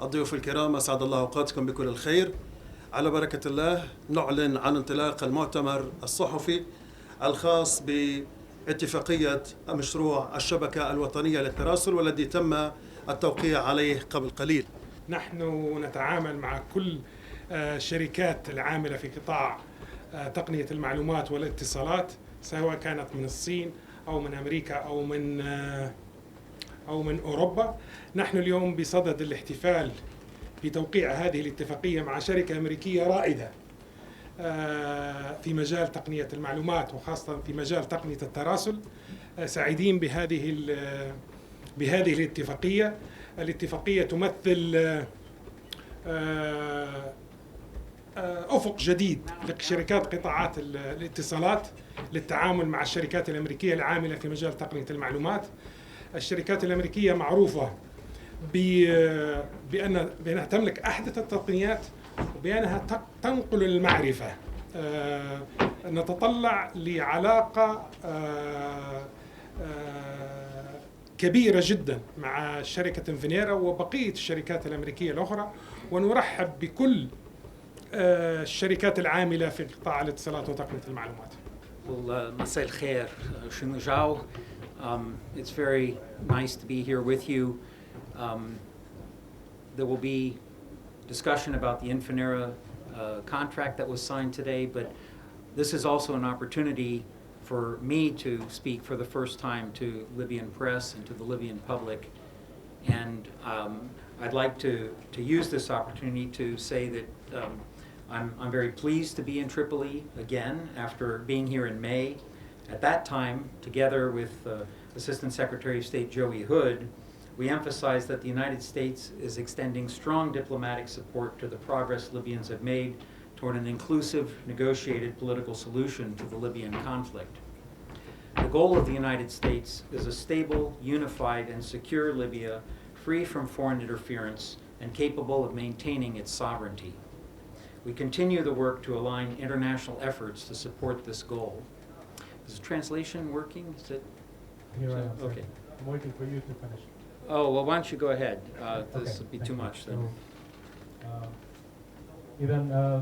الضيوف الكرام، أسعد الله أوقاتكم بكل الخير. على بركة الله نعلن عن انطلاق المؤتمر الصحفي الخاص باتفاقية مشروع الشبكة الوطنية للتراسل، والذي تم التوقيع عليه قبل قليل. نحن نتعامل مع كل الشركات العاملة في قطاع تقنية المعلومات والاتصالات، سواء كانت من الصين أو من أمريكا أو من أوروبا. نحن اليوم بصدد الاحتفال بتوقيع هذه الاتفاقية مع شركة أمريكية رائدة في مجال تقنية المعلومات وخاصة في مجال تقنية التراسل. سعيدين بهذه الاتفاقية. الاتفاقية تمثل أفق جديد لشركات قطاعات الاتصالات للتعامل مع الشركات الأمريكية العاملة في مجال تقنية المعلومات. الشركات الأمريكية معروفة بأنها تملك أحدث التقنيات وبأنها تنقل المعرفة. نتطلع لعلاقة كبيرة جدا مع شركة إنفينيرا وبقية الشركات الأمريكية الأخرى، ونرحب بكل الشركات العاملة في قطاع الاتصالات وتقنية المعلومات. مساء الخير، شنو جاو. It's very nice to be here with you. There will be discussion about the Infinera contract that was signed today, but this is also an opportunity for me to speak for the first time to Libyan press and to the Libyan public. And I'd like to use this opportunity to say that I'm very pleased to be in Tripoli again after being here in May. At that time, together with Assistant Secretary of State Joey Hood, we emphasized that the United States is extending strong diplomatic support to the progress Libyans have made toward an inclusive, negotiated political solution to the Libyan conflict. The goal of the United States is a stable, unified, and secure Libya, free from foreign interference and capable of maintaining its sovereignty. We continue the work to align international efforts to support this goal. Is the translation working? Is it? Here I am, sir. Okay. I'm waiting for you to finish. Oh, well, why don't you go ahead? This Okay, will be thank too you. much then. إذا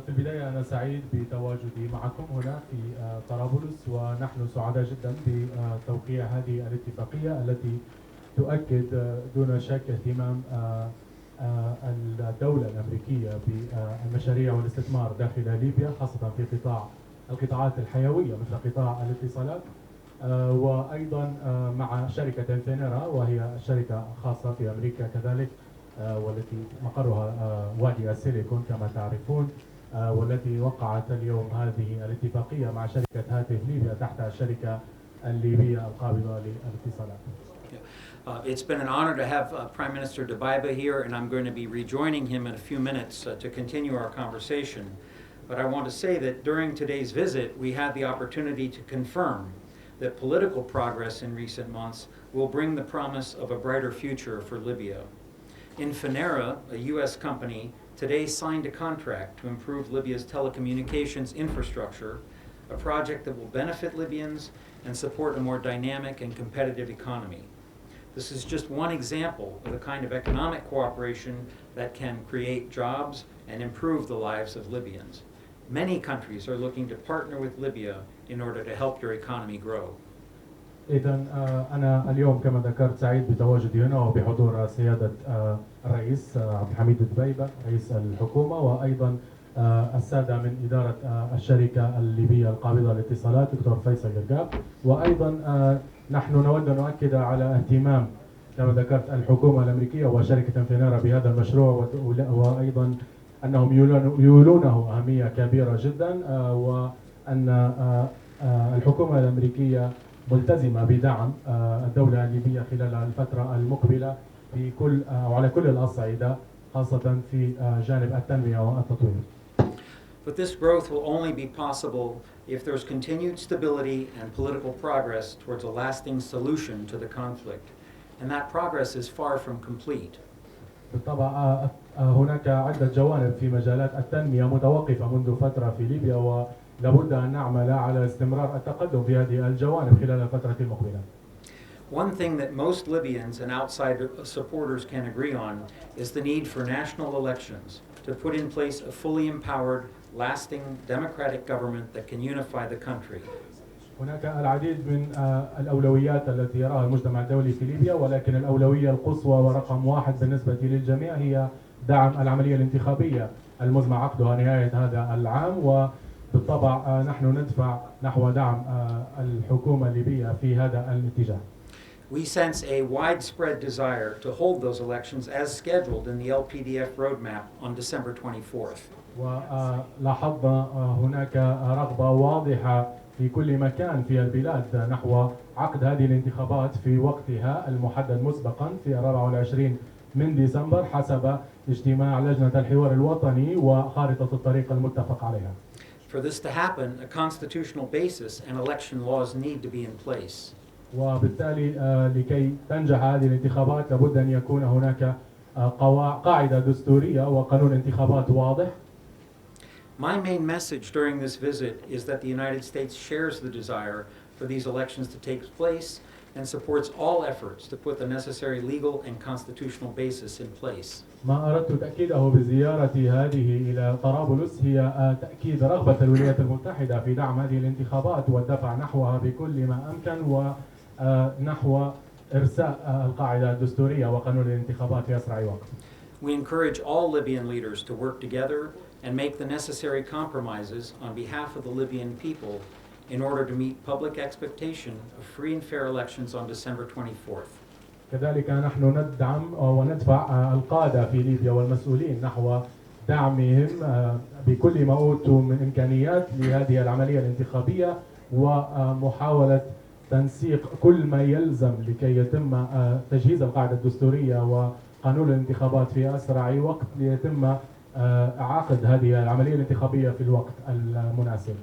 في البداية أنا سعيد بتواجدي معكم هنا في طرابلس، ونحن سعداء جدا بتوقيع هذه الاتفاقية التي تؤكد دون شك اهتمام الدولة الأمريكية بالمشاريع والاستثمار داخل ليبيا، خاصة في القطاعات الحيوية مثل قطاع الاتصالات، وأيضا مع شركة إنفينيرا وهي شركة خاصة في أمريكا كذلك، والتي مقرها وادي السيليكون كما تعرفون، والتي وقعت اليوم هذه الاتفاقية مع شركة هاتف ليبيا تحت الشركة الليبية القابضة للاتصالات. It's been an honor to have Prime Minister Dbeibeh here, and I'm going to be rejoining him in a few minutes to continue our conversation. But I want to say that during today's visit, we had the opportunity to confirm that political progress in recent months will bring the promise of a brighter future for Libya. Infinera, a U.S. company, today signed a contract to improve Libya's telecommunications infrastructure, a project that will benefit Libyans and support a more dynamic and competitive economy. This is just one example of the kind of economic cooperation that can create jobs and improve the lives of Libyans. Many countries are looking to partner with Libya in order to help your economy grow. إذا أنا اليوم كما ذكرت سعيد بتواجدي هنا وبحضور سيادة الرئيس عبد الحميد دبيبة رئيس الحكومة، وأيضا السادة من إدارة الشركة الليبية القابضة للاتصالات دكتور فيصل يرقاب، وأيضا نحن نود أن نؤكد على اهتمام كما ذكرت الحكومة الأمريكية وشركة إنفينيرا بهذا المشروع، وأيضا أنهم يولونه أهمية كبيرة جدا، وأن الحكومة الأمريكية ملتزمة بدعم الدولة الليبية خلال الفترة المقبلة في كل وعلى كل الأصعدة، خاصة في جانب التنمية والتطوير. But this growth will only be possible if there's continued stability and political progress towards a lasting solution to the conflict. And that progress is far from complete. بالطبع هناك عدة جوانب في مجالات التنمية متوقفة منذ فترة في ليبيا، ولابد أن نعمل على استمرار التقدم في هذه الجوانب خلال الفترة المقبلة. One thing that most Libyans and outside supporters can agree on is the need for national elections to put in place a fully empowered, lasting democratic government that can unify the country. هناك العديد من الأولويات التي يراها المجتمع الدولي في ليبيا، ولكن الأولوية القصوى ورقم واحد بالنسبة للجميع هي دعم العملية الانتخابية المزمع عقدها نهاية هذا العام، وبالطبع نحن ندفع نحو دعم الحكومة الليبية في هذا الاتجاه. We sense a widespread desire to hold those elections as scheduled in the LPDF roadmap on December 24th. ولاحظنا هناك رغبة واضحة في كل مكان في البلاد نحو عقد هذه الانتخابات في وقتها المحدد مسبقا في 24 من ديسمبر حسب اجتماع لجنة الحوار الوطني وخارطة الطريق المتفق عليها. For this to happen, a constitutional basis and election laws need to be in place. وبالتالي لكي تنجح هذه الانتخابات لابد أن يكون هناك قاعدة دستورية وقانون انتخابات واضح. My main message during this visit is that the United States shares the desire for these elections to take place and supports all efforts to put the necessary legal and constitutional basis in place. ما أردت تأكيده بزيارتي هذه إلى طرابلس هي تأكيد رغبة الولايات المتحدة في دعم هذه الانتخابات والدفع نحوها بكل ما أمكن ونحو إرساء القاعدة الدستورية وقانون الانتخابات في أسرع وقت. We encourage all Libyan leaders to work together and make the necessary compromises on behalf of the Libyan people in order to meet public expectation of free and fair elections on December 24th. كذلك نحن ندعم وندفع القادة في ليبيا والمسؤولين نحو دعمهم بكل ما أوتوا من إمكانيات لهذه العملية الانتخابية ومحاولة تنسيق كل ما يلزم لكي يتم تجهيز القاعدة الدستورية وقانون الانتخابات في أسرع وقت ليتم عقد هذه العملية الانتخابية في الوقت المناسب.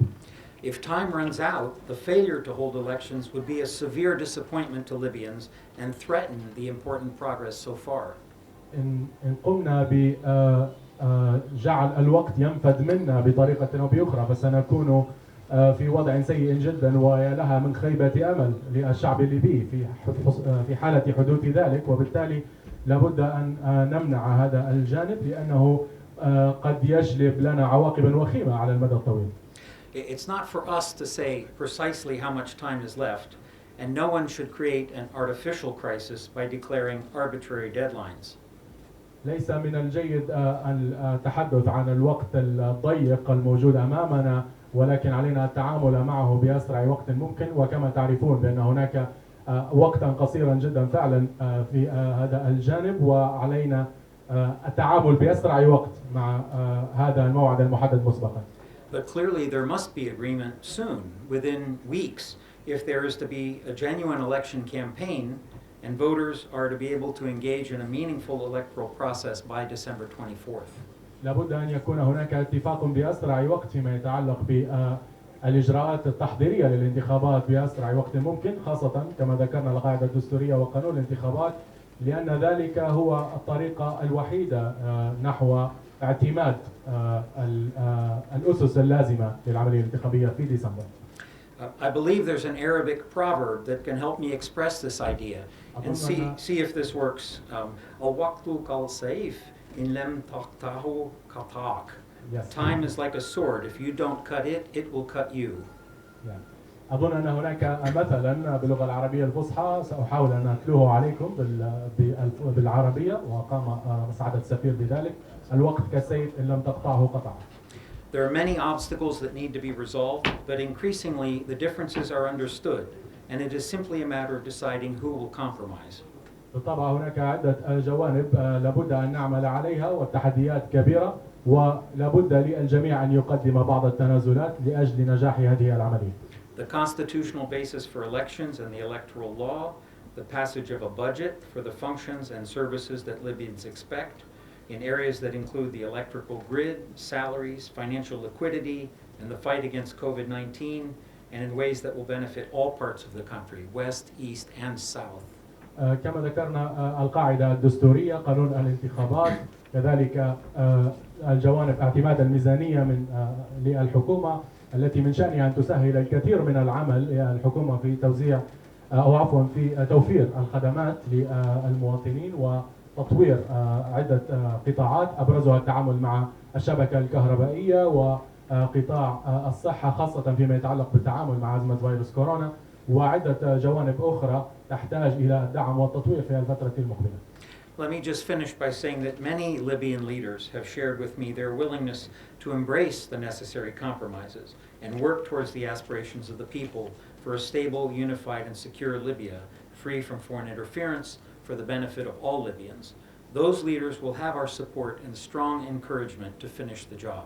If time runs out, the failure to hold elections would be a severe disappointment to Libyans and threaten the important progress so far. إن قمنا بجعل الوقت ينفد منا بطريقة أو بأخرى فسنكون في وضع سيء جدا ولها من خيبة أمل للشعب الليبي في حالة حدوث ذلك، وبالتالي لابد أن نمنع هذا الجانب لأنه قد يجلب لنا عواقب وخيمة على المدى الطويل. It's not for us to say precisely how much time is left, and no one should create an artificial crisis by declaring arbitrary deadlines. ليس من الجيد التحدث عن الوقت الضيق الموجود أمامنا، ولكن علينا التعامل معه بأسرع وقت ممكن، وكما تعرفون بأن هناك وقتا قصيرا جدا فعلا في هذا الجانب، وعلينا التعامل بأسرع وقت مع هذا الموعد المحدد مسبقا. But clearly there must be agreement soon, within weeks, if there is to be a genuine election campaign and voters are to be able to engage in a meaningful electoral process by December 24th. لابد أن يكون هناك اتفاق بأسرع وقت فيما يتعلق بالإجراءات التحضيرية للانتخابات بأسرع وقت ممكن، خاصة كما ذكرنا القاعدة الدستورية وقانون الانتخابات، لأن ذلك هو الطريقة الوحيدة نحو اعتماد الأسس اللازمة للعملية الانتخابية في ديسمبر. I believe there's an Arabic proverb that can help me express this idea and see if this works. الوقت كالسيف إن لم تقطعه قطعك. Time is like a sword. If you don't cut it, it will cut you. أظن أن هناك مثلا باللغة العربية الفصحى سأحاول أن أتلوه عليكم بالعربية، وقام مساعدة السفير بذلك. الوقت كالسيف إن لم تقطعه قطعه. There are many obstacles that need to be resolved, but increasingly the differences are understood, and it is simply a matter of deciding who will compromise. بالطبع هناك عدة جوانب لابد أن نعمل عليها، والتحديات كبيرة، ولابد للجميع أن يقدم بعض التنازلات لأجل نجاح هذه العملية. The constitutional basis for elections and the electoral law, the passage of a budget for the functions and services that Libyans expect, in areas that include the electrical grid, salaries, financial liquidity, and the fight against COVID-19, and in ways that will benefit all parts of the country, west, east, and south. كما ذكرنا القاعدة الدستورية، قانون الانتخابات، كذلك الجوانب اعتماد الميزانية للحكومة التي من شأنها أن تسهل الكثير من العمل للحكومة في توزيع أو عفوا في توفير الخدمات للمواطنين وتطوير عدة قطاعات أبرزها التعامل مع الشبكة الكهربائية وقطاع الصحة، خاصة فيما يتعلق بالتعامل مع أزمة فيروس كورونا، وعدة جوانب أخرى تحتاج إلى الدعم والتطوير في الفترة المقبلة. Let me just finish by saying that many Libyan leaders have shared with me their willingness to embrace the necessary compromises and work towards the aspirations of the people for a stable, unified, and secure Libya, free from foreign interference, for the benefit of all Libyans. Those leaders will have our support and strong encouragement to finish the job.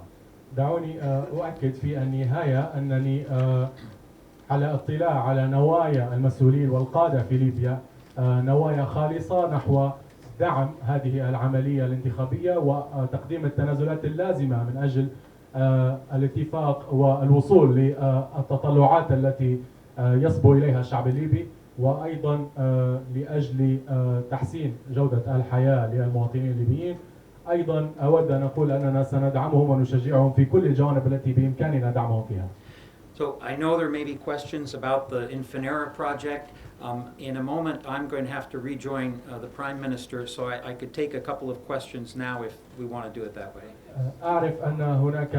دعوني أؤكد في النهاية أنني على اطلاع على نوايا المسؤولين والقادة في ليبيا، نوايا خالصة نحو دعم هذه العملية الانتخابية وتقديم التنازلات اللازمة من أجل الاتفاق والوصول للتطلعات التي يصبو إليها الشعب الليبي، وأيضا لأجل تحسين جودة الحياة للمواطنين الليبيين. أيضا أود أن أقول أننا سندعمهم ونشجعهم في كل الجوانب التي بإمكاننا دعمهم فيها. So I know there may be questions about the Infinera project. In a moment, I'm going to have to rejoin the Prime Minister, so I could take a couple of questions now if we want to do it that way. أعرف أن هناك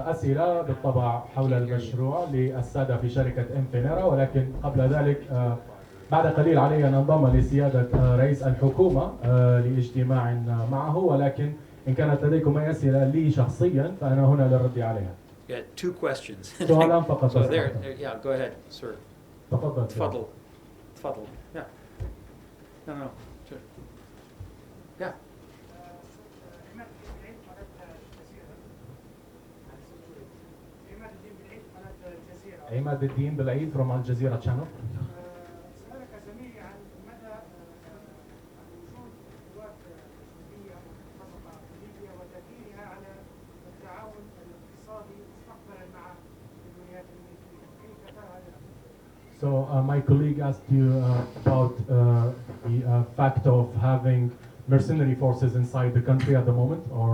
أسئلة بالطبع حول المشروع للسادة في شركة إنفينيرا، ولكن قبل ذلك بعد قليل علي أن أنضم لسيادة رئيس الحكومة لاجتماع معه، ولكن إن كانت لديكم أي أسئلة لي شخصيا فأنا هنا للرد عليها. Yeah, 2 questions. سؤالان فقط. So there, yeah, go ahead, sir. تفضل. تفضل. تفضل. Yeah. No, sure. Yeah. عماد الدين بالعيد from Al Jazeera channel. سألك زميلي عن مدى وجود قوات سورية مختصة في ليبيا وتأثيرها على التعاون الاقتصادي مستقبلا مع الولايات المتحدة، كيف ترى هذا؟ So my colleague asked you about the fact of having mercenary forces inside the country at the moment, or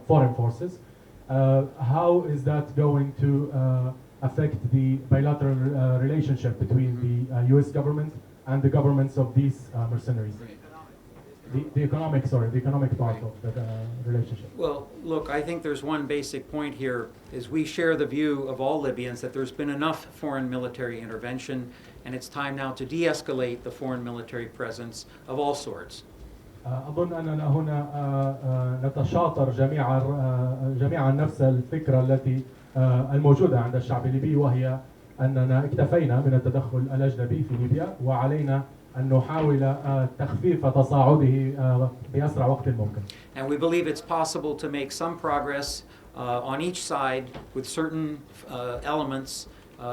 foreign forces. How is that going to affect the bilateral relationship between the U.S. government and the governments of these mercenaries? The economic part of the relationship. Well, look, I think there's one basic point here, is we share the view of all Libyans that there's been enough foreign military intervention, and it's time now to de-escalate the foreign military presence of all sorts. أظن أننا هنا نتشاطر جميعا نفس الفكرة التي الموجودة عند الشعب الليبي، وهي أننا اكتفينا من التدخل الأجنبي في ليبيا، وعلينا أن نحاول تخفيف تصاعده بأسرع وقت ممكن. And we believe it's possible to make some progress on each side with certain elements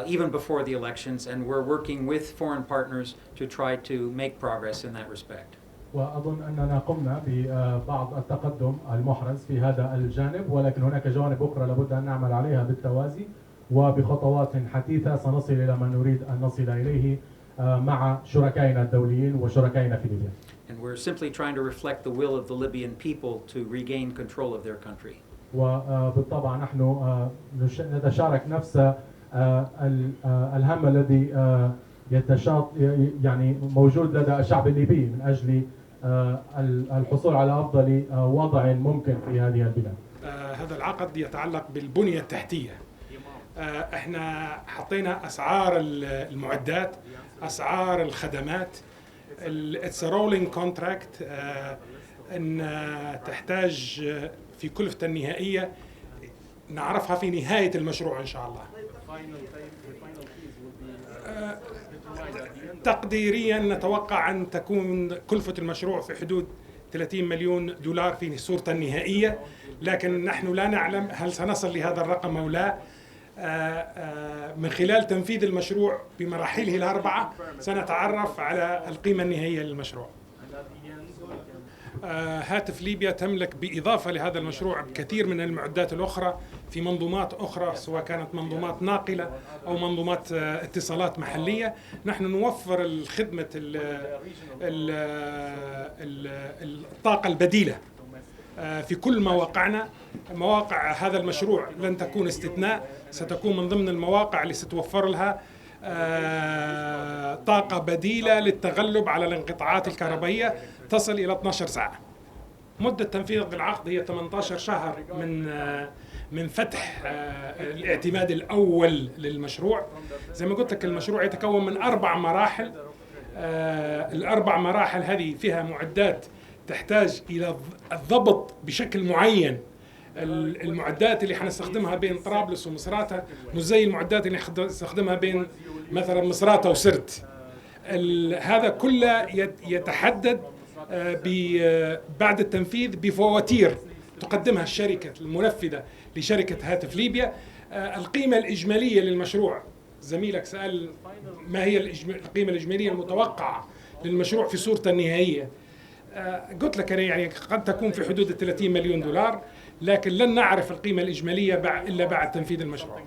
even before the elections, and we're working with foreign partners to try to make progress in that respect. وأظن أننا قمنا ببعض التقدم المحرز في هذا الجانب، ولكن هناك جوانب أخرى لابد أن نعمل عليها بالتوازي وبخطوات حثيثة سنصل إلى ما نريد أن نصل إليه مع شركائنا الدوليين وشركائنا في ليبيا. And we're simply trying to reflect the will of the Libyan people to regain control of their country. وبالطبع نحن نتشارك نفس الهم الذي يعني موجود لدى الشعب الليبي من أجل الحصول على أفضل وضع ممكن في هذه البلاد. هذا العقد يتعلق بالبنية التحتية. احنا حطينا أسعار المعدات، أسعار الخدمات. It's a rolling contract. إن تحتاج في كلفة النهائية نعرفها في نهاية المشروع إن شاء الله. تقديريا نتوقع أن تكون كلفة المشروع في حدود 30 مليون دولار في صورته النهائية، لكن نحن لا نعلم هل سنصل لهذا الرقم أو لا. من خلال تنفيذ المشروع بمراحله الأربعة سنتعرف على القيمة النهائية للمشروع. هاتف ليبيا تملك بإضافة لهذا المشروع كثير من المعدات الأخرى في منظومات أخرى، سواء كانت منظومات ناقلة أو منظومات اتصالات محلية. نحن نوفر الخدمة الطاقة البديلة في كل مواقعنا. مواقع هذا المشروع لن تكون استثناء، ستكون من ضمن المواقع اللي ستوفر لها طاقة بديلة للتغلب على الانقطاعات الكهربائية تصل إلى 12 ساعة. مدة تنفيذ العقد هي 18 شهر من فتح الاعتماد الأول للمشروع. زي ما قلت لك المشروع يتكون من 4 مراحل. الأربع مراحل هذه فيها معدات تحتاج إلى الضبط بشكل معين. المعدات اللي حنستخدمها بين طرابلس ومصراتة مش زي المعدات اللي حنستخدمها بين مثلا مصراتة وسرت. هذا كله يتحدد بعد التنفيذ بفواتير تقدمها الشركة المنفذة لشركة هاتف ليبيا. القيمة الإجمالية للمشروع، زميلك سأل ما هي القيمة الإجمالية المتوقعة للمشروع في صورته النهائية. قلت لك أنا يعني قد تكون في حدود 30 مليون دولار، لكن لن نعرف القيمة الإجمالية إلا بعد تنفيذ المشروع.